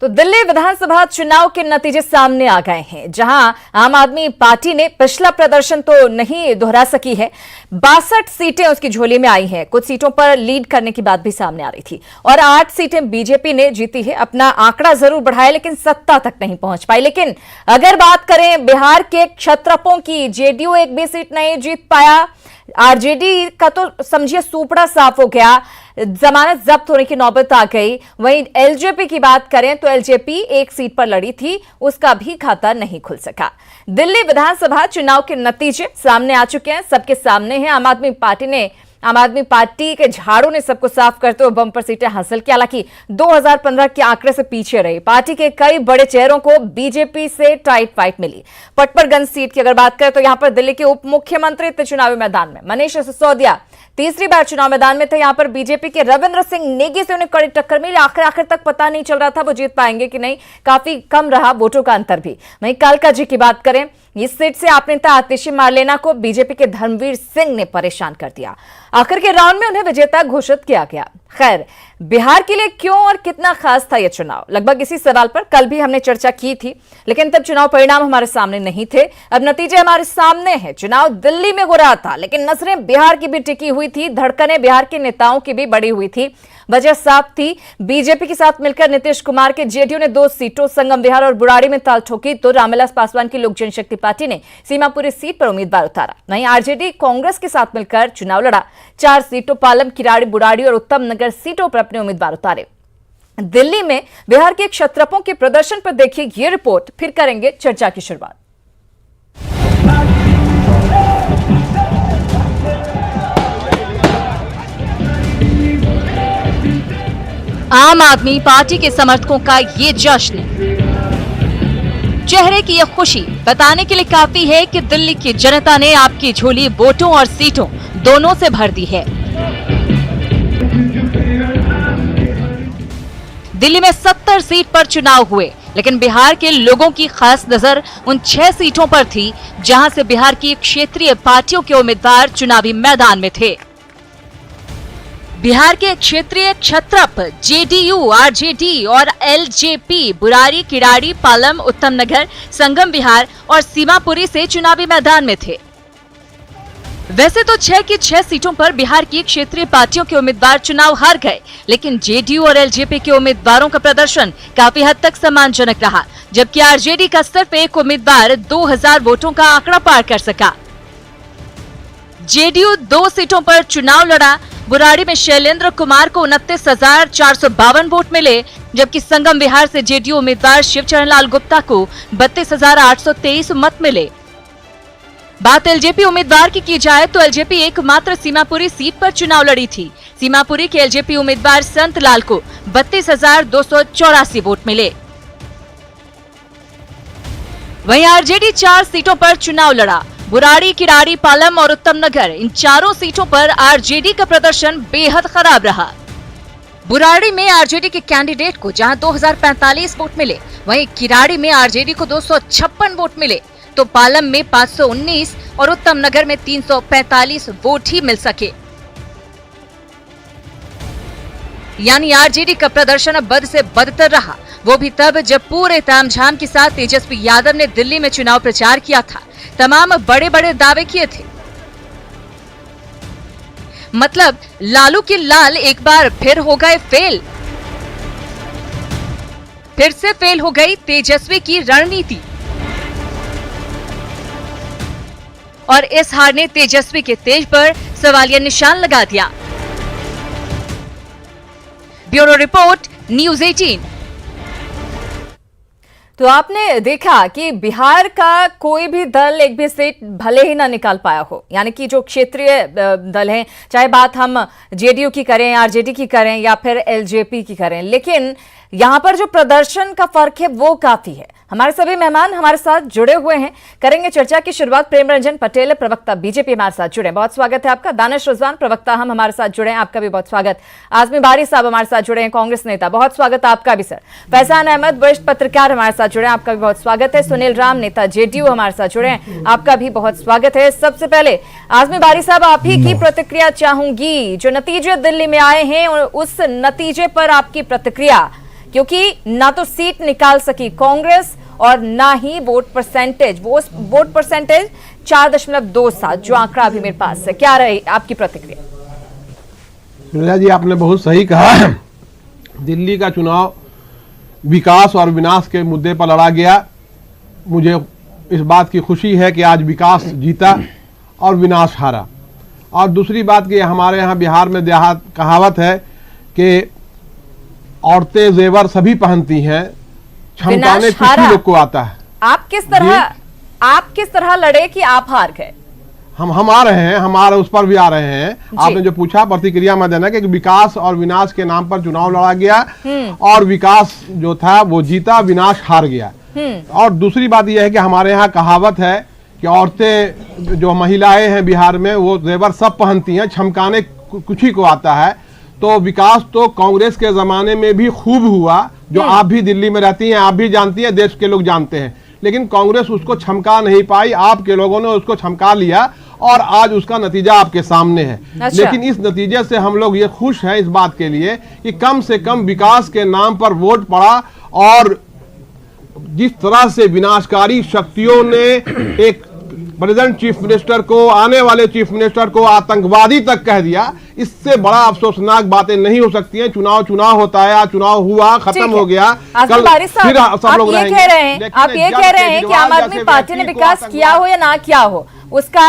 तो दिल्ली विधानसभा चुनाव के नतीजे सामने आ गए हैं, जहां आम आदमी पार्टी ने पिछला प्रदर्शन तो नहीं दोहरा सकी है। 62 सीटें उसकी झोली में आई हैं। कुछ सीटों पर लीड करने की बात भी सामने आ रही थी और 8 सीटें बीजेपी ने जीती है। अपना आंकड़ा जरूर बढ़ाया लेकिन सत्ता तक नहीं पहुंच पाई। लेकिन अगर बात करें बिहार के क्षत्रपों की, जेडीयू एक भी सीट नहीं जीत पाया। आरजेडी का तो समझिए सुपड़ा साफ हो गया, जमानत जब्त होने की नौबत आ गई। वहीं एलजेपी की बात करें तो एलजेपी एक सीट पर लड़ी थी, उसका भी खाता नहीं खुल सका। दिल्ली विधानसभा चुनाव के नतीजे सामने आ चुके हैं, सबके सामने हैं। आम आदमी पार्टी के झाड़ू ने सबको साफ करते हुए बम्पर सीटें हासिल की। हालांकि 2015 के आंकड़े से पीछे रही पार्टी के कई बड़े चेहरों को बीजेपी से टाइट फाइट मिली। पटपरगंज सीट की अगर बात करें तो यहां पर दिल्ली के उप मुख्यमंत्री थे चुनावी मैदान में। मनीष सिसोदिया तीसरी बार चुनाव मैदान में थे। यहां पर बीजेपी के रविंद्र सिंह नेगी से उन्हें कड़ी टक्कर मिली। आखिर तक पता नहीं चल रहा था वो जीत पाएंगे कि नहीं, काफी कम रहा वोटों का अंतर भी। वहीं कालका जी की बात करें, इस सीट से आप नेता आतिशी मारलेना को बीजेपी के धर्मवीर सिंह ने परेशान कर दिया। आखिर के राउंड में उन्हें विजेता घोषित किया गया। खैर, बिहार के लिए क्यों और कितना खास था यह चुनाव, लगभग इसी सवाल पर कल भी हमने चर्चा की थी, लेकिन तब चुनाव परिणाम हमारे सामने नहीं थे। अब नतीजे हमारे सामने हैं। चुनाव दिल्ली में हो रहा था लेकिन नजरें बिहार की भी टिकी हुई थी, धड़कनें बिहार के नेताओं की भी बढ़ी हुई थी। वजह साफ थी, बीजेपी के साथ मिलकर नीतीश कुमार के जेडीयू ने 2 सीटों संगम विहार और बुराड़ी में ताल ठोकी तो रामविलास पासवान की लोक जनशक्ति पार्टी ने सीमापुरी सीट पर उम्मीदवार उतारा। वहीं आरजेडी कांग्रेस के साथ मिलकर चुनाव लड़ा। 4 सीटों पालम, किराड़ी, बुराड़ी और उत्तम नगर सीटों पर अपने उम्मीदवार उतारे। दिल्ली में बिहार के क्षत्रपों के प्रदर्शन पर देखिए ये रिपोर्ट, फिर करेंगे चर्चा की शुरुआत। आम आदमी पार्टी के समर्थकों का ये जश्न, चेहरे की यह खुशी बताने के लिए काफी है कि दिल्ली की जनता ने आपकी झोली वोटों और सीटों दोनों से भर दी है। दिल्ली में 70 सीट पर चुनाव हुए, लेकिन बिहार के लोगों की खास नजर उन 6 सीटों पर थी जहां से बिहार की क्षेत्रीय पार्टियों के उम्मीदवार चुनावी मैदान में थे। बिहार के क्षेत्रीय क्षत्रप जेडीयू, आरजेडी और एलजेपी बुराड़ी, किराड़ी, पालम, उत्तम नगर, संगम विहार और सीमापुरी से चुनावी मैदान में थे। वैसे तो 6 की 6 सीटों पर बिहार की क्षेत्रीय पार्टियों के उम्मीदवार चुनाव हार गए, लेकिन जेडीयू और एलजेपी के उम्मीदवारों का प्रदर्शन काफी हद तक सम्मानजनक रहा, जबकि आरजेडी का सिर्फ एक उम्मीदवार 2000 वोटों का आंकड़ा पार कर सका। जेडीयू 2 सीटों पर चुनाव लड़ा। बुराड़ी में शैलेंद्र कुमार को 29,452 वोट मिले, जबकि संगम विहार से जेडीयू उम्मीदवार शिवचरण लाल गुप्ता को 32,823 मत मिले। बात एलजेपी उम्मीदवार की जाए तो एलजेपी एकमात्र सीमापुरी सीट पर चुनाव लड़ी थी। सीमापुरी के एलजेपी उम्मीदवार संत लाल को 32,284 वोट मिले। वहीं आरजेडी 4 सीटों पर चुनाव लड़ा। बुराड़ी, किराड़ी, पालम और उत्तम नगर, इन चारों सीटों पर आरजेडी का प्रदर्शन बेहद खराब रहा। बुराड़ी में आरजेडी के कैंडिडेट को जहां 2045 वोट मिले, वहीं किराड़ी में आरजेडी को 256 वोट मिले, तो पालम में 519 और उत्तम नगर में 345 वोट ही मिल सके। यानी आरजेडी का प्रदर्शन अब बद से बदतर रहा, वो भी तब जब पूरे तामझाम के साथ तेजस्वी यादव ने दिल्ली में चुनाव प्रचार किया था। तमाम बड़े बड़े दावे किए थे। मतलब लालू के लाल एक बार फिर हो गए फेल। फिर से फेल हो गई तेजस्वी की रणनीति और इस हार ने तेजस्वी के तेज पर सवालिया निशान लगा दिया। Bureau report, news 18। तो आपने देखा कि बिहार का कोई भी दल एक भी सीट भले ही ना निकाल पाया हो, यानी कि जो क्षेत्रीय दल हैं, चाहे बात हम जेडीयू की करें, आरजेडी की करें या फिर एलजेपी की करें, लेकिन यहां पर जो प्रदर्शन का फर्क है वो काफी है। हमारे सभी मेहमान हमारे साथ जुड़े हुए हैं, करेंगे चर्चा की शुरुआत। प्रेम रंजन पटेल, प्रवक्ता बीजेपी, हमारे साथ जुड़े, बहुत स्वागत है आपका। दानिश रिजवान, प्रवक्ता हम, हमारे साथ जुड़े हैं, आपका भी बहुत स्वागत। आजमी बारी साहब हमारे साथ जुड़े हैं, कांग्रेस नेता, बहुत स्वागत आपका भी सर। फैजान अहमद, वरिष्ठ पत्रकार, हमारे साथ जुड़े हैं, आपका भी बहुत स्वागत है। सुनील राम, नेता जेडीयू, हमारे साथ जुड़े हैं, आपका भी बहुत स्वागत है। सबसे पहले आजमी बारी साहब, आप ही की प्रतिक्रिया चाहूंगी। जो नतीजे दिल्ली में आए हैं उस नतीजे पर आपकी प्रतिक्रिया, क्योंकि ना तो सीट निकाल सकी कांग्रेस और ना ही वोट परसेंटेज, वो वोट परसेंटेज 4.27 जो आंकड़ा अभी मेरे पास है। क्या रही आपकी प्रतिक्रिया? सुनीता जी, आपने बहुत सही कहा। दिल्ली का चुनाव विकास और विनाश के मुद्दे पर लड़ा गया। मुझे इस बात की खुशी है कि आज विकास जीता और विनाश हारा। और दूसरी बात कि हमारे यहाँ बिहार में कहावत है कि औरतें जेवर सभी पहनती हैं, छमकाने कुछ ही लोग को आता है। आप किस तरह लड़े कि आप हार गए? हम आ रहे हैं, हमारे उस पर भी आ रहे हैं। आपने जो पूछा प्रतिक्रिया में देना कि विकास और विनाश के नाम पर चुनाव लड़ा गया और विकास जो था वो जीता, विनाश हार गया। और दूसरी बात यह है कि हमारे यहाँ कहावत है कि औरतें जो महिलाएं हैं बिहार में वो जेवर सब पहनती हैं, छमकाने कुछ ही को आता है। तो विकास तो कांग्रेस के जमाने में भी खूब हुआ, जो आप भी दिल्ली में रहती हैं, आप भी जानती हैं, देश के लोग जानते हैं, लेकिन कांग्रेस उसको छमका नहीं पाई। आपके लोगों ने उसको छमका लिया और आज उसका नतीजा आपके सामने है। अच्छा। लेकिन इस नतीजे से हम लोग ये खुश हैं इस बात के लिए कि कम से कम विकास के नाम पर वोट पड़ा और जिस तरह से विनाशकारी शक्तियों ने एक प्रेजेंट चीफ मिनिस्टर को, आने वाले चीफ मिनिस्टर को आतंकवादी तक कह दिया, इससे बड़ा अफसोसनाक बातें नहीं हो सकती हैं। चुनाव होता है, आज चुनाव हुआ, खत्म हो गया, कल फिर सब लोग रहेंगे। आप ये कह रहे हैं कि आम आदमी पार्टी ने विकास किया हो या ना किया हो, उसका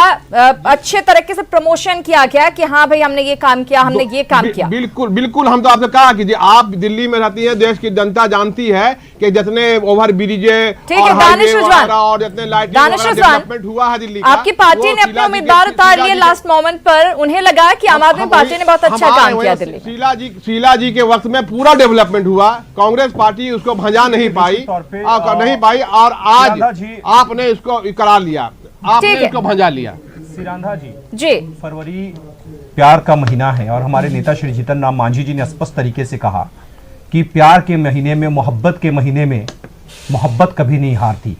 अच्छे तरीके से प्रमोशन किया गया कि हाँ भाई हमने ये काम किया, हमने ये काम किया। बिल्कुल बिल्कुल, हम तो आपसे कहा कि आप दिल्ली में रहती हैं, देश की जनता जानती है कि जितने ओवर ब्रिजे और जितने लाइटिंग डेवलपमेंट हुआ है दिल्ली का, आपकी पार्टी ने अपने उम्मीदवार उतार लिए लास्ट मोमेंट पर। उन्हें लगा कि आम आदमी पार्टी ने बहुत अच्छा काम किया दिल्ली। शीला जी के वक्त में पूरा डेवलपमेंट हुआ, कांग्रेस पार्टी उसको भजा नहीं पाई और आज आपने इसको करा लिया, आपने इसको भजा लिया। सिरांधा जी, फरवरी प्यार का महीना है और हमारे नेता श्री जीतन राम मांझी जी ने स्पष्ट तरीके से कहा कि प्यार के महीने में, मोहब्बत के महीने में मोहब्बत कभी नहीं हारती।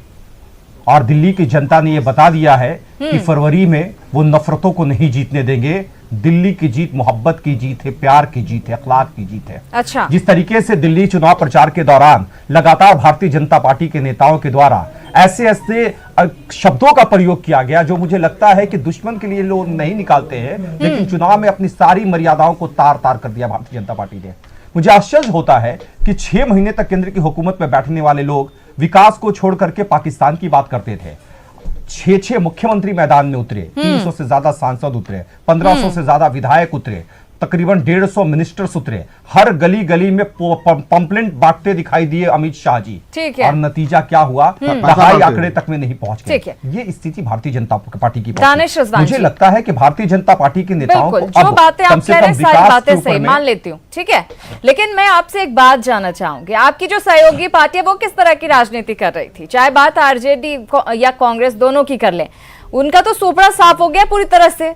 और दिल्ली की जनता ने यह बता दिया है कि फरवरी में वो नफरतों को नहीं जीतने देंगे। दिल्ली की जीत मोहब्बत की जीत है, प्यार की जीत है, अखलाक की जीत है। अच्छा। जिस तरीके से दिल्ली चुनाव प्रचार के दौरान लगातार भारतीय जनता पार्टी के नेताओं के द्वारा ऐसे शब्दों का प्रयोग किया गया जो मुझे लगता है कि दुश्मन के लिए लोग नहीं निकालते हैं, लेकिन चुनाव में अपनी सारी मर्यादाओं को तार तार कर दिया भारतीय जनता पार्टी ने। मुझे आश्चर्य होता है कि 6 महीने तक केंद्र की हुकूमत में बैठने वाले लोग विकास को छोड़ करके पाकिस्तान की बात करते थे। 6 मुख्यमंत्री मैदान में उतरे, 300 से ज्यादा सांसद उतरे, 1500 से ज्यादा विधायक उतरे, तकरीबन 150 मिनिस्टर्स उतरे, हर गली गली में पंपलेट बांटते दिखाई दिए अमित शाह जी। और नतीजा क्या हुआ? दहाई आंकड़े तक में नहीं पहुंच गए। ये स्थिति भारतीय जनता पार्टी की। मुझे लगता है कि भारतीय जनता पार्टी के नेताओं को जो बातें आप कह रहे हैं सारी बातें सही मान लेती हूँ, ठीक है, लेकिन मैं आपसे एक बात जानना चाहूंगी, आपकी जो सहयोगी पार्टी है वो किस तरह की राजनीति कर रही थी? चाहे बात आरजेडी या कांग्रेस दोनों की कर ले, उनका तो सोपड़ा साफ हो गया पूरी तरह से।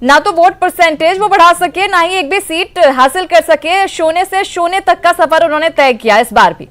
ना तो वोट परसेंटेज वो बढ़ा सके, ना ही एक भी सीट हासिल कर सके। शून्य से शून्य तक का सफर उन्होंने तय किया इस बार भी।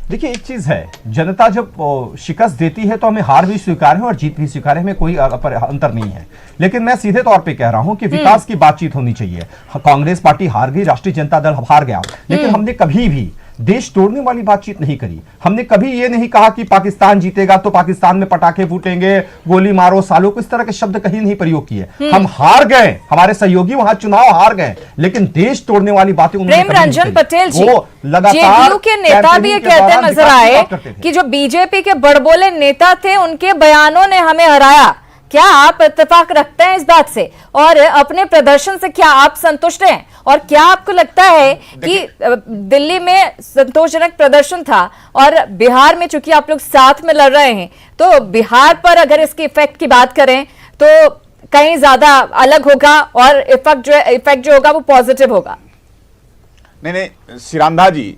देखिए, एक चीज है, जनता जब शिकस्त देती है तो हमें हार भी स्वीकार है और जीत भी स्वीकार है, हमें कोई अंतर नहीं है। लेकिन मैं सीधे तौर पे कह रहा हूं कि विकास की बातचीत होनी चाहिए। कांग्रेस पार्टी हार गई, राष्ट्रीय जनता दल हार गया, लेकिन हमने कभी भी देश तोड़ने वाली बातचीत नहीं करी। हमने कभी ये नहीं कहा कि पाकिस्तान जीतेगा तो पाकिस्तान में पटाखे फूटेंगे, गोली मारो सालों को, इस तरह के शब्द कहीं नहीं प्रयोग किए। हम हार गए, हमारे सहयोगी वहां चुनाव हार गए, लेकिन देश तोड़ने वाली बातें प्रेम रंजन पटेल जी, जेडीयू के नेता भी ये कहते नजर आए कि जो बीजेपी के बड़बोले नेता थे उनके बयानों ने हमें हराया। क्या आप इत्तेफाक रखते हैं इस बात से? और अपने प्रदर्शन से क्या आप संतुष्ट हैं? और क्या आपको लगता है कि दिल्ली में संतोषजनक प्रदर्शन था और बिहार में चूंकि आप लोग साथ में लड़ रहे हैं, तो बिहार पर अगर इसके इफेक्ट की बात करें तो कहीं ज्यादा अलग होगा और इफेक्ट जो होगा वो पॉजिटिव होगा? नहीं, सिरांधा जी,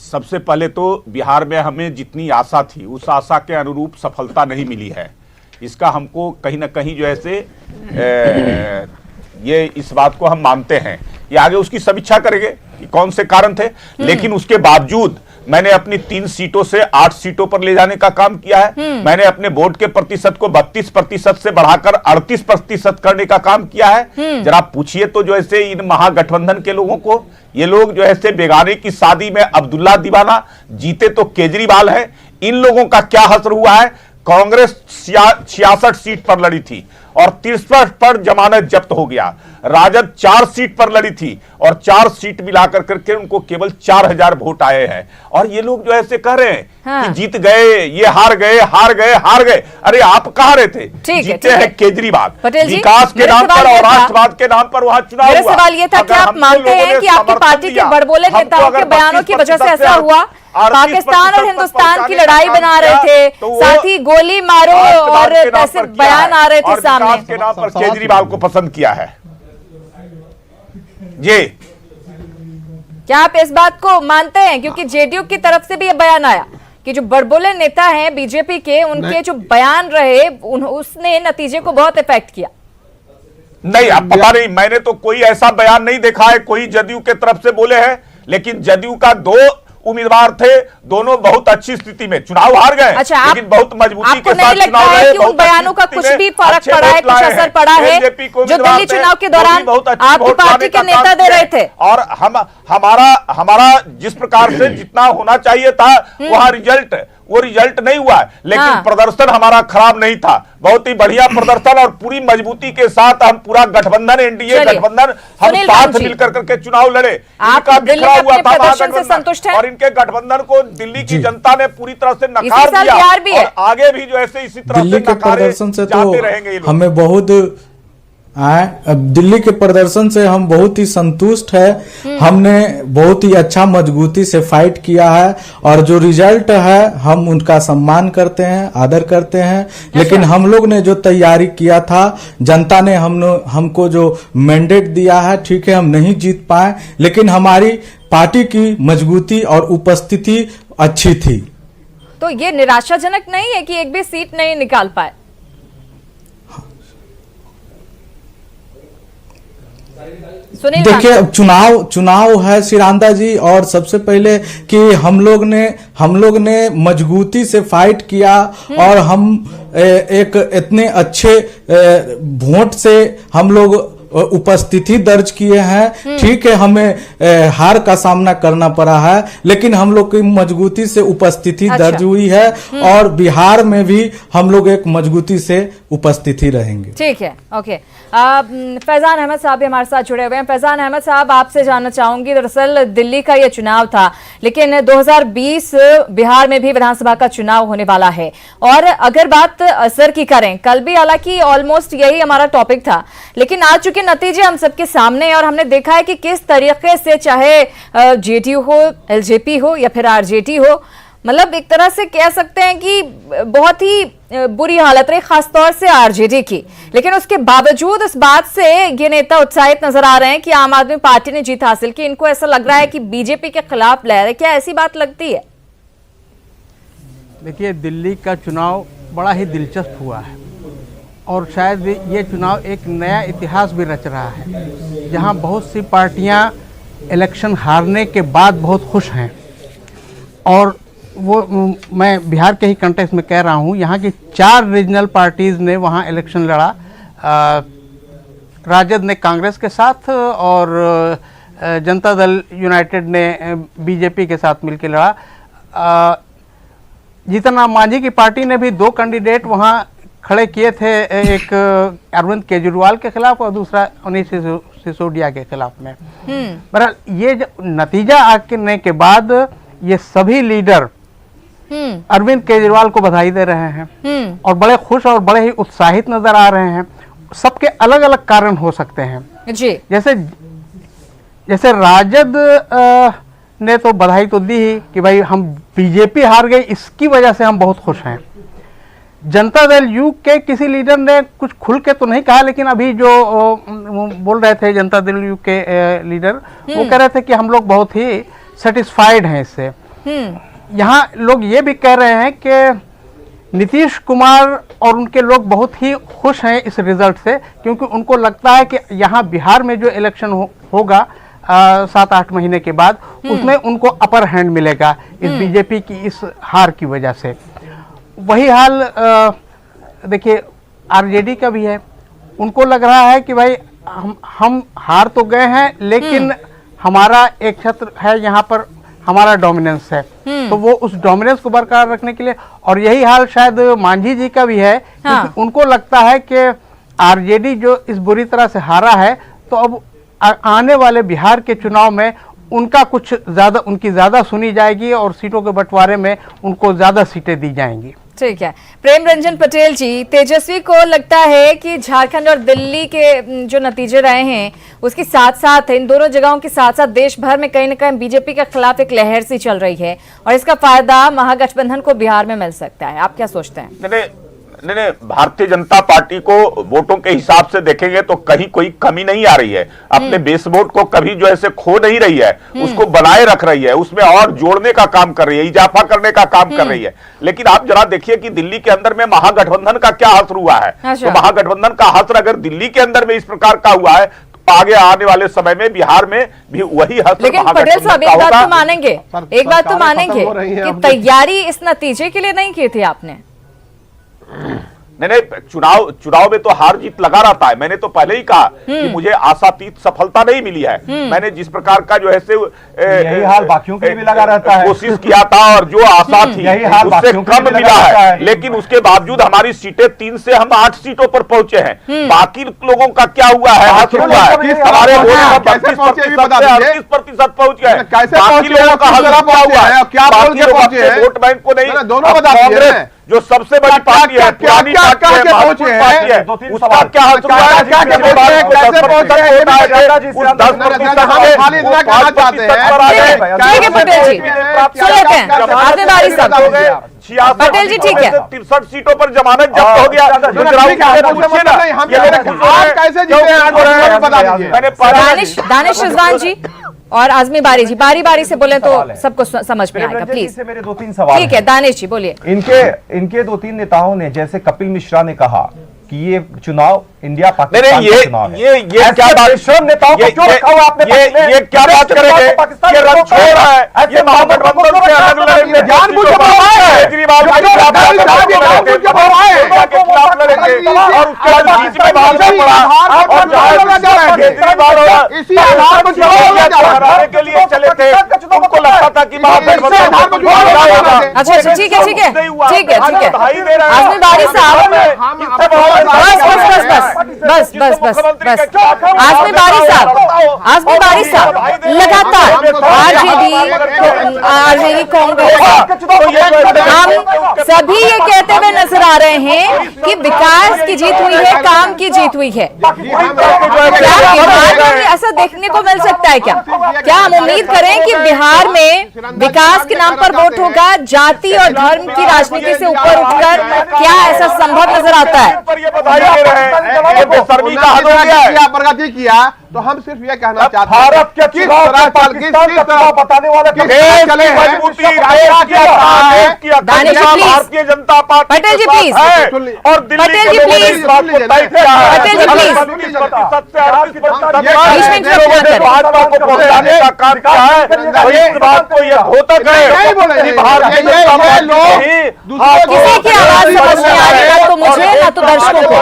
सबसे पहले तो बिहार में हमें जितनी आशा थी उस आशा के अनुरूप सफलता नहीं मिली है। इसका हमको कहीं ना कहीं जो है से ये इस बात को हम मानते हैं। ये आगे उसकी समीक्षा करेंगे कि कौन से कारण थे, लेकिन उसके बावजूद मैंने अपनी 3 सीटों से 8 सीटों पर ले जाने का काम किया है। मैंने अपने वोट के प्रतिशत को 32% से बढ़ाकर 38% करने का काम किया है। जरा पूछिए तो जो ऐसे इन महागठबंधन के लोगों को, ये लोग जो ऐसे बेगाने की शादी में अब्दुल्ला दीवाना, जीते तो केजरीवाल है, इन लोगों का क्या हश्र हुआ है। कांग्रेस 66 सीट पर लड़ी थी और 63 पर जमानत जब्त हो गया। राजद 4 सीट पर लड़ी थी और 4 सीट मिलाकर करके उनको केवल 4000 वोट आए हैं। और ये लोग जो ऐसे कह रहे हैं कि जीत गए, ये हार गए, हार गए, हार गए। अरे आप कहां रहे थे? जीते हैं केजरीवाल। विकास के नाम पर और राष्ट्रवाद के नाम पर वहां चुनाव हुआ। मेरा सवाल ये था कि आप मानते हैं कि आपकी पार्टी के बड़बोले नेताओं के बयानों की वजह से ऐसा हुआ? पाकिस्तान और हिंदुस्तान की लड़ाई बना रहे थे, साथ ही गोली मारो और ऐसे बयान आ रहे थे सामने। के नाम पर केजरीवाल को पसंद किया है। जी, क्या आप इस बात को मानते हैं? क्योंकि जेडीयू की तरफ से भी यह बयान आया कि जो बड़बोले नेता हैं बीजेपी के, उनके जो बयान रहे उसने नतीजे को बहुत इफेक्ट किया। नहीं, अब पता नहीं, मैंने तो कोई ऐसा बयान नहीं देखा है कोई जदयू के तरफ से बोले हैं। लेकिन जदयू का 2 उम्मीदवार थे, दोनों बहुत अच्छी स्थिति में चुनाव हार गए। अच्छा, लेकिन बहुत मजबूती के साथ चुनाव लड़े। कि उन बयानों का कुछ भी फर्क पड़ा है, कुछ असर पड़ा है जो दिल्ली चुनाव के दौरान आपकी पार्टी के नेता दे रहे थे? और हमारा जिस प्रकार से जितना होना चाहिए था वहां वो रिजल्ट नहीं हुआ है। लेकिन प्रदर्शन हमारा खराब नहीं था, बहुत ही बढ़िया प्रदर्शन और पूरी मजबूती के साथ हम पूरा गठबंधन, एनडीए गठबंधन, हम साथ मिलकर करके चुनाव लड़े। इनका बिखरा हुआ था प्रदर्शन से संतुष्ट हैं? और इनके गठबंधन को दिल्ली की जनता ने पूरी तरह से नकार दिया और आगे भी जो ऐसे इसी तरह से प्रदर्शन से जाते रहेंगे। हमें बहुत दिल्ली के प्रदर्शन से हम बहुत ही संतुष्ट है। हमने बहुत ही अच्छा मजबूती से फाइट किया है और जो रिजल्ट है हम उनका सम्मान करते हैं, आदर करते हैं। लेकिन हम लोग ने जो तैयारी किया था, जनता ने हमको जो मैंडेट दिया है, ठीक है हम नहीं जीत पाए, लेकिन हमारी पार्टी की मजबूती और उपस्थिति अच्छी थी। तो ये निराशाजनक नहीं है कि एक भी सीट नहीं निकाल पाए? देखिए, चुनाव है सिरांदा जी, और सबसे पहले कि हम लोग ने मजबूती से फाइट किया और हम एक इतने अच्छे वोट से हम लोग उपस्थिति दर्ज किए हैं। ठीक है, हमें हार का सामना करना पड़ा है, लेकिन हम लोग की मजबूती से उपस्थिति दर्ज हुई है और बिहार में भी हम लोग एक मजबूती से उपस्थिति रहेंगे। ठीक है, ओके। फैजान अहमद साहब भी हमारे साथ जुड़े हुए हैं। फैजान अहमद साहब, आपसे जानना चाहूंगी, दरअसल दिल्ली का ये चुनाव था, लेकिन 2020 बिहार में भी विधानसभा का चुनाव होने वाला है। और अगर बात असर की करें, कल भी हालांकि ऑलमोस्ट यही हमारा टॉपिक था, लेकिन आज चुके नतीजे हम सबके सामने और हमने देखा है कि किस तरीके से, चाहे जेडीयू हो, एलजेपी हो या फिर आरजेडी हो, मतलब एक तरह से कह सकते हैं कि बहुत ही बुरी हालत रही, खासतौर से आरजेडी की। लेकिन उसके बावजूद इस बात से ये नेता उत्साहित नजर आ रहे हैं कि आम आदमी पार्टी ने जीत हासिल की। इनको ऐसा लग रहा है कि बीजेपी के खिलाफ लहर है। क्या ऐसी बात लगती है? देखिए, दिल्ली का चुनाव बड़ा ही दिलचस्प हुआ है और शायद ये चुनाव एक नया इतिहास भी रच रहा है, जहां बहुत सी पार्टियां इलेक्शन हारने के बाद बहुत खुश हैं। और वो मैं बिहार के ही कंटेक्स्ट में कह रहा हूँ, यहाँ की 4 रीजनल पार्टीज़ ने वहाँ इलेक्शन लड़ा। राजद ने कांग्रेस के साथ और जनता दल यूनाइटेड ने बीजेपी के साथ मिलकर लड़ा। जीतन राम मांझी की पार्टी ने भी 2 कैंडिडेट वहाँ खड़े किए थे, एक अरविंद केजरीवाल के खिलाफ और दूसरा मनीष सिसोदिया के खिलाफ में। बहरहाल ये नतीजा आने के बाद ये सभी लीडर अरविंद केजरीवाल को बधाई दे रहे हैं और बड़े खुश और बड़े ही उत्साहित नजर आ रहे हैं। सबके अलग अलग कारण हो सकते हैं जी। जैसे राजद ने तो बधाई तो दी ही कि भाई हम बीजेपी हार गई, इसकी वजह से हम बहुत खुश हैं। जनता दल यू के किसी लीडर ने कुछ खुल के तो नहीं कहा, लेकिन अभी जो बोल रहे थे जनता दल यू के लीडर, वो कह रहे थे कि हम लोग बहुत ही सेटिस्फाइड हैं इससे। यहाँ लोग ये भी कह रहे हैं कि नीतीश कुमार और उनके लोग बहुत ही खुश हैं इस रिजल्ट से, क्योंकि उनको लगता है कि यहाँ बिहार में जो इलेक्शन होगा 7-8 महीने के बाद, उसमें उनको अपर हैंड मिलेगा इस बीजेपी की इस हार की वजह से। वही हाल देखिए आरजेडी का भी है। उनको लग रहा है कि भाई हम हार तो गए हैं, लेकिन हमारा एक क्षेत्र है यहाँ पर हमारा डोमिनेंस है, तो वो उस डोमिनेंस को बरकरार रखने के लिए, और यही हाल शायद मांझी जी का भी है, क्योंकि उनको लगता है कि आरजेडी जो इस बुरी तरह से हारा है, तो अब आने वाले बिहार के चुनाव में उनका कुछ ज्यादा, उनकी ज्यादा सुनी जाएगी और सीटों के बंटवारे में उनको ज्यादा सीटें दी जाएंगी। ठीक है, प्रेम रंजन पटेल जी, तेजस्वी को लगता है कि झारखंड और दिल्ली के जो नतीजे रहे हैं उसके साथ साथ, इन दोनों जगहों के साथ साथ देश भर में कहीं ना कहीं बीजेपी के खिलाफ एक लहर सी चल रही है और इसका फायदा महागठबंधन को बिहार में मिल सकता है। आप क्या सोचते हैं? नहीं, भारतीय जनता पार्टी को वोटों के हिसाब से देखेंगे तो कहीं कोई कमी नहीं आ रही है। अपने बेस वोट को कभी जो ऐसे खो नहीं रही है, उसको बनाए रख रही है, उसमें और जोड़ने का काम कर रही है, इजाफा करने का काम कर रही है। लेकिन आप जरा देखिए कि दिल्ली के अंदर में महागठबंधन का क्या असर हुआ है। तो महागठबंधन का असर अगर दिल्ली के अंदर में इस प्रकार का हुआ है, तो आगे आने वाले समय में बिहार में भी वही असर। लेकिन पटेल साहब एक बात तो मानेंगे, एक बात तो मानेंगे कि तैयारी इस नतीजे के लिए नहीं की थी आपने। नहीं, चुनाव में तो हार जीत लगा रहता है। मैंने तो पहले ही कहा कि मुझे आशातीत सफलता नहीं मिली है। मैंने जिस प्रकार का जो है से यही हाल बाकियों के लिए भी लगा रहता है। कोशिश किया था और जो आशा थी उससे कम मिला है, लेकिन उसके बावजूद हमारी सीटें 3 से हम 8 सीटों पर पहुंचे हैं। बाकी लोगों का क्या हुआ है? हमारे वोट 38% पहुंच गए। बाकी लोगों का हल क्या हुआ है? वोट बैंक को नहीं, कांग्रेस जो सबसे बड़ी पार्टी है, पुरानी पार्टी है, महत्वपूर्ण पार्टी है, उसका क्या हाल हुआ है? कैसे पहुंचे हैं? उस 10% पटेल जी सुन लेते हैं, आपने बारी साहब। पटेल जी ठीक है, 63 सीटों पर जमानत जब्त हो गया। दानिश रिजवान जी और आजमी बारी जी, बारी बारी से बोले तो सबको समझ में आएगा। प्लीज, मेरे 2-3 सवाल। ठीक है दानिश जी बोलिए। इनके 2-3 नेताओं ने, जैसे कपिल मिश्रा ने कहा कि ये चुनाव इंडिया पाकिस्तान का चुनाव है। ये क्या बात, नेताओं को क्यों रखा हुआ आपने? ये क्या बात करेंगे? ये रंग छोड़ रहा है, ये महागठबंधन से अलग लड़ेंगे, जानबूझ के केजरीवाल के खिलाफ लड़ेंगे और उसके बाद बीच में भाजपा पड़ा और केजरीवाल के लिए चले थे। उनको लगता था कि महागठबंधन। अच्छा ठीक है ठीक है ठीक है ठीक है, आजमी बारी साहब, बस आजमी बारी साहब लगातार आरजेडी कांग्रेस, हम सभी ये कहते हुए नजर आ रहे हैं कि विकास की जीत हुई है, काम की जीत हुई है। क्या बिहार में ऐसा देखने को मिल सकता है? क्या हम उम्मीद करें कि बिहार में विकास के नाम पर वोट होगा, जाति और धर्म की राजनीति से ऊपर उठकर? क्या ऐसा संभव नजर आता है? प्रगति किया तो हम सिर्फ ये कहना चाहते हैं, भारत के बताने वाला Bharatiya Janata party Patel ji please, और दिल्ली के भाजपा को पहुंचाने का काम क्या है? इस बात को ये घोतक है कि भारतीय जनता पार्टी किसी की आवाज समझ में आ रही है तो मुझे ना तो दर्शकों को।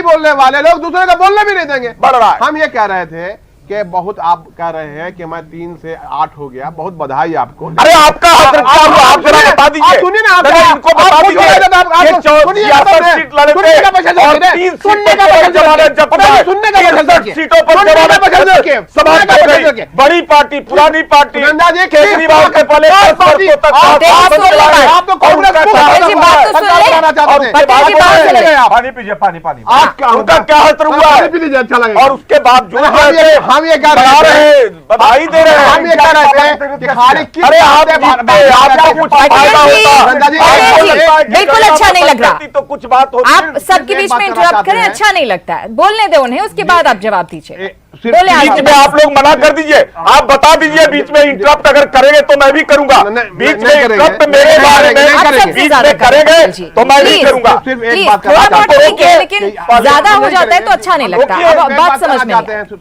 बोलने वाले लोग दूसरे को बोलने भी नहीं देंगे। हम ये कह रहे थे कि बहुत, आप कह रहे हैं कि मैं 3 से 8 हो गया, बहुत बधाई आपको। अरे आपका आप जरा बता दीजिए, सुनिए ना, इनको बता दीजिए, ये 64 सीट लड़े थे और 3 सीटों पर जमानत जब्त है, 63 सीटों पर जमानत समाप्त। बड़ी पार्टी, पुरानी पार्टी, केजरीवाल के पहले पानी पीजिए, पानी उनका क्या असर हुआ है? अच्छा लगे। और उसके बावजूद हम ये कह रहे हैं, बधाई दे रहे हैं, हम ये कह रहे हैं कि खाली किस, अरे आपको कुछ बिल्कुल अच्छा नहीं लग रहा, तो कुछ बात होती, आप सबके बीच में इंटरप्ट करें, अच्छा नहीं लगता है। बोलने दे उन्हें, उसके बाद आप जवाब दीजिए। बीच में आप लोग मना कर दीजिए, आप बता दीजिए बीच में इंटरप्ट अगर करेंगे तो मैं भी करूंगा। बीच में इंटरप्ट मेरे बारे में बीच में करेंगे तो मैं भी करूंगा। सिर्फ एक बात थोड़ा बहुत ठीक है, लेकिन ज्यादा हो जाता है तो अच्छा नहीं लगता। बात समझ में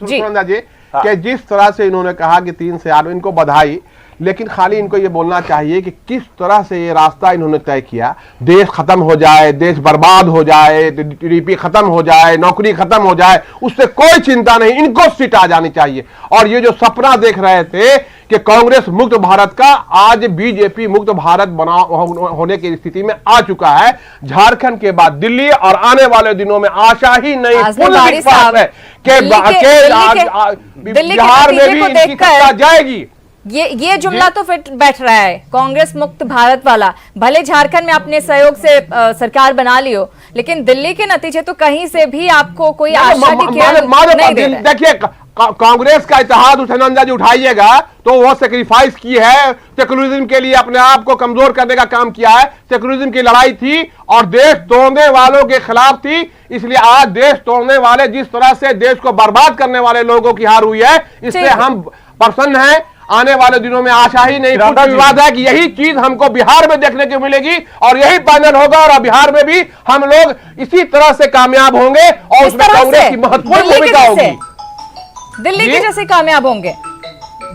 जी, कि जिस तरह से इन्होंने कहा कि 3 से 8, इनको बधाई, लेकिन खाली इनको ये बोलना चाहिए कि किस तरह से ये रास्ता इन्होंने तय किया। देश खत्म हो जाए, देश बर्बाद हो जाए, टीडीपी खत्म हो जाए, नौकरी खत्म हो जाए, उससे कोई चिंता नहीं, इनको सीट आ जानी चाहिए। और ये जो सपना देख रहे थे कि कांग्रेस मुक्त भारत का, आज बीजेपी मुक्त भारत होने की स्थिति में आ चुका है। झारखंड के बाद दिल्ली, और आने वाले दिनों में आशा ही नहीं, पूर्ण विश्वास है कि बिहार में भी इनकी सत्ता जाएगी। ये जुमला तो फिट बैठ रहा है, कांग्रेस मुक्त भारत वाला। भले झारखंड में अपने सहयोग से सरकार बना लियो, लेकिन दिल्ली के नतीजे तो कहीं से भी आपको कोई आशा की किरण नहीं दे रहे। देखिए, कांग्रेस का इतिहास उठानंदा जी उठाइएगा तो वो सेक्रीफाइस की है, सेकुलरिज्म के लिए अपने आप को कमजोर करने का काम किया है। सेकुलरिज्म की लड़ाई थी और देश तोड़ने वालों के खिलाफ थी, इसलिए आज देश तोड़ने वाले, जिस तरह से देश को बर्बाद करने वाले लोगों की हार हुई है, इससे हम प्रसन्न हैं। आने वाले दिनों में आशा ही नहीं, कुछ विवाद है कि यही चीज हमको बिहार में देखने को मिलेगी और यही पैनल होगा, और बिहार में भी हम लोग इसी तरह से कामयाब होंगे और उसमें कांग्रेस की महत्वपूर्ण भूमिका होगी। दिल्ली के जैसे कामयाब होंगे?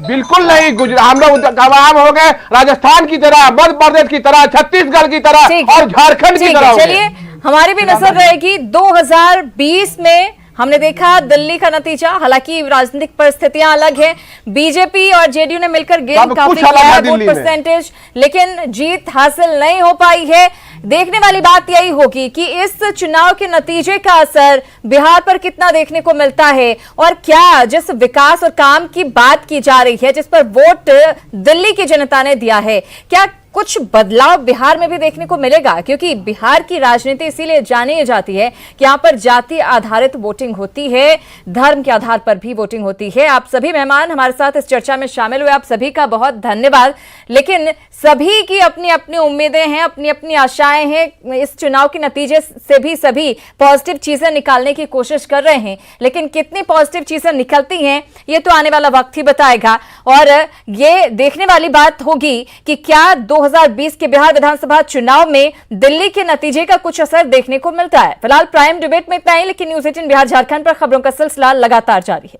बिल्कुल नहीं, हम लोग कामयाब हो गए राजस्थान की तरह, मध्य प्रदेश की तरह, छत्तीसगढ़ की तरह और झारखंड की तरह। चलिए, हमारी भी नजर रहेगी 2020 में। हमने देखा दिल्ली का नतीजा, हालांकि राजनीतिक परिस्थितियां अलग हैं, बीजेपी और जेडीयू ने मिलकर गेन काफी किया है वोट परसेंटेज, लेकिन जीत हासिल नहीं हो पाई है। देखने वाली बात यही होगी कि इस चुनाव के नतीजे का असर बिहार पर कितना देखने को मिलता है, और क्या जिस विकास और काम की बात की जा रही है, जिस पर वोट दिल्ली की जनता ने दिया है, क्या कुछ बदलाव बिहार में भी देखने को मिलेगा? क्योंकि बिहार की राजनीति इसीलिए जानी जाती है कि यहाँ पर जाति आधारित वोटिंग होती है, धर्म के आधार पर भी वोटिंग होती है। आप सभी मेहमान हमारे साथ इस चर्चा में शामिल हुए, आप सभी का बहुत धन्यवाद। लेकिन सभी की अपनी अपनी उम्मीदें हैं, अपनी अपनी आशाएं हैं। इस चुनाव के नतीजे से भी सभी पॉजिटिव चीजें निकालने की कोशिश कर रहे हैं, लेकिन कितनी पॉजिटिव चीजें निकलती हैं ये तो आने वाला वक्त ही बताएगा। और ये देखने वाली बात होगी कि क्या 2020 के बिहार विधानसभा चुनाव में दिल्ली के नतीजे का कुछ असर देखने को मिलता है। फिलहाल प्राइम डिबेट में इतना ही, लेकिन न्यूज़ 18 बिहार झारखंड पर खबरों का सिलसिला लगातार जारी है।